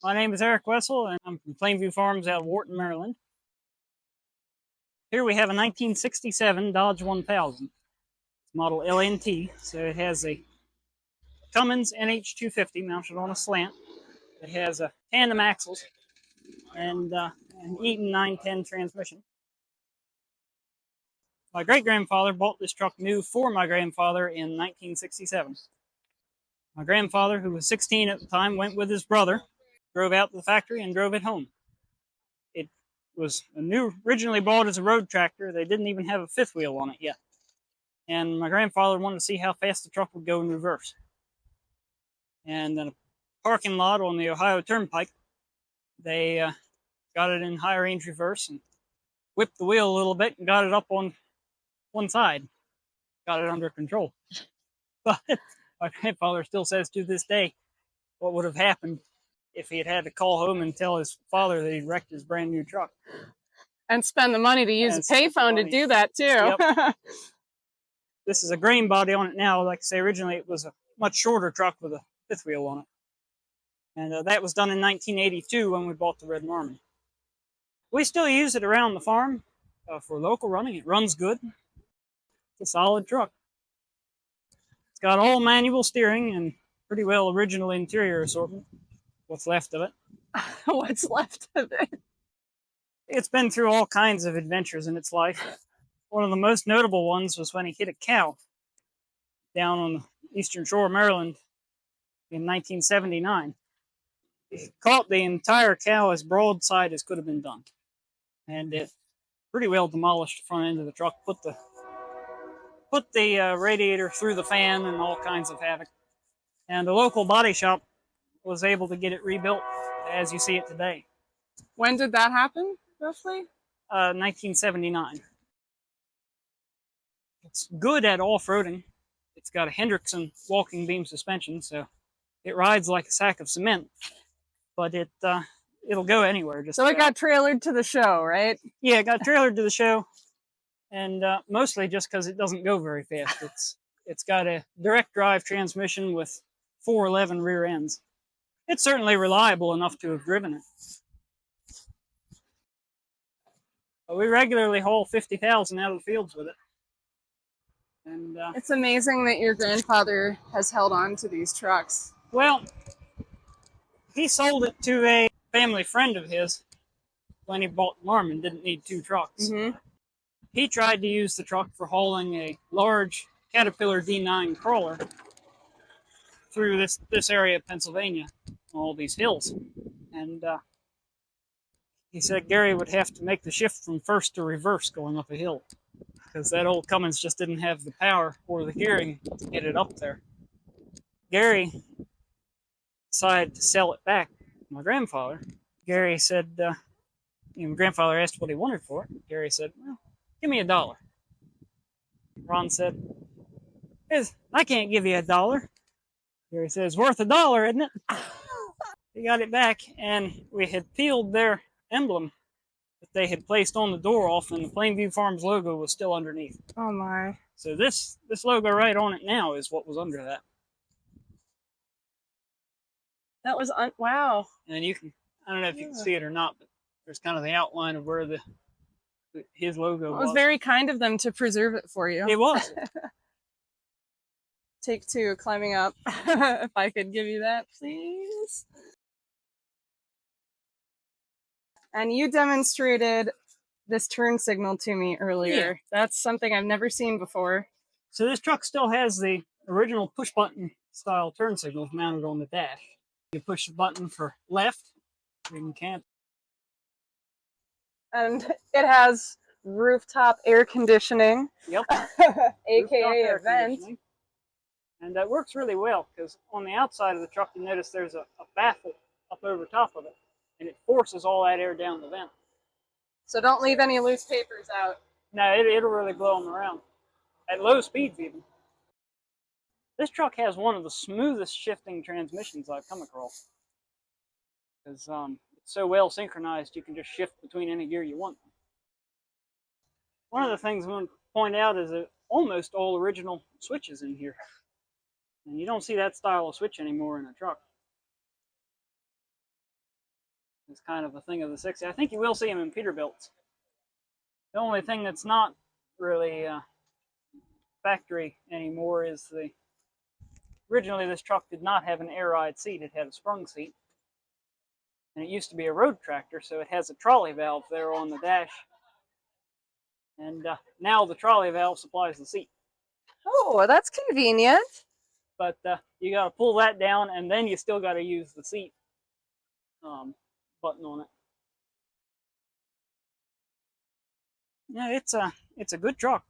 My name is Eric Wessel, and I'm from Plainview Farms out of Wharton, Maryland. Here we have a 1967 Dodge 1000. It's model LNT, so it has a Cummins NH250 mounted on a slant. It has a tandem axles and an Eaton 910 transmission. My great-grandfather bought this truck new for my grandfather in 1967. My grandfather, who was 16 at the time, went with his brother, drove out to the factory, and drove it home. It was originally bought as a road tractor. They didn't even have a fifth wheel on it yet. And my grandfather wanted to see how fast the truck would go in reverse. And in a parking lot on the Ohio Turnpike, they got it in high range reverse and whipped the wheel a little bit and got it up on one side. Got it under control. But my grandfather still says to this day what would have happened if he had had to call home and tell his father that he'd wrecked his brand new truck. And spend the money to use a payphone to do that too. Yep. This is a grain body on it now. Like I say, originally it was a much shorter truck with a fifth wheel on it. And that was done in 1982 when we bought the Red Marmon. We still use it around the farm for local running. It runs good. It's a solid truck. It's got all manual steering and pretty well original interior assortment. What's left of it. What's left of it? It's been through all kinds of adventures in its life. One of the most notable ones was when he hit a cow down on the eastern shore of Maryland in 1979. He caught the entire cow as broadside as could have been done. And it pretty well demolished the front end of the truck, put the radiator through the fan and all kinds of havoc. And the local body shop was able to get it rebuilt as you see it today. When did that happen, roughly? 1979. It's good at off-roading. It's got a Hendrickson walking beam suspension, so it rides like a sack of cement. But it'll go anywhere. So it got trailered to the show, right? Yeah, it got trailered to the show, and mostly just because it doesn't go very fast. It's got a direct drive transmission with 411 rear ends. It's certainly reliable enough to have driven it. But we regularly haul 50,000 out of the fields with it. And it's amazing that your grandfather has held on to these trucks. Well, he sold it to a family friend of his when he bought Marmon, didn't need two trucks. Mm-hmm. He tried to use the truck for hauling a large Caterpillar D9 crawler through this area of Pennsylvania, all these hills. And he said Gary would have to make the shift from first to reverse going up a hill because that old Cummins just didn't have the power or the gearing to get it up there. Gary decided to sell it back to my grandfather. Gary said, my grandfather asked what he wanted for it. Gary said, well, give me $1. Ron said, I can't give you $1. Gary said, it's worth $1, isn't it? He got it back, and we had peeled their emblem that they had placed on the door off, and the Plainview Farms logo was still underneath. Oh my. So this logo right on it now is what was under that. That was, wow. And you can, I don't know if you can see it or not, but there's kind of the outline of where his logo was. It was very kind of them to preserve it for you. It was. Take two, climbing up. If I could give you that, please. And you demonstrated this turn signal to me earlier. Yeah. That's something I've never seen before. So this truck still has the original push button style turn signals mounted on the dash. You push the button for left, you can. And it has rooftop air conditioning. Yep. AKA a vent. And that works really well because on the outside of the truck, you notice there's a baffle up over top of it, and it forces all that air down the vent. So don't leave any loose papers out. No, it'll really blow them around at low speeds even. This truck has one of the smoothest shifting transmissions I've come across because it's so well synchronized you can just shift between any gear you want. One of the things I want to point out is that almost all original switches in here. And you don't see that style of switch anymore in a truck. is kind of a thing of the 60s. I think you will see them in Peterbilts. The only thing that's not really factory anymore is originally this truck did not have an air ride seat, it had a sprung seat. And it used to be a road tractor, so it has a trolley valve there on the dash. And now the trolley valve supplies the seat. Oh, that's convenient. But you got to pull that down, and then you still got to use the seat button on it. Yeah, it's a good truck.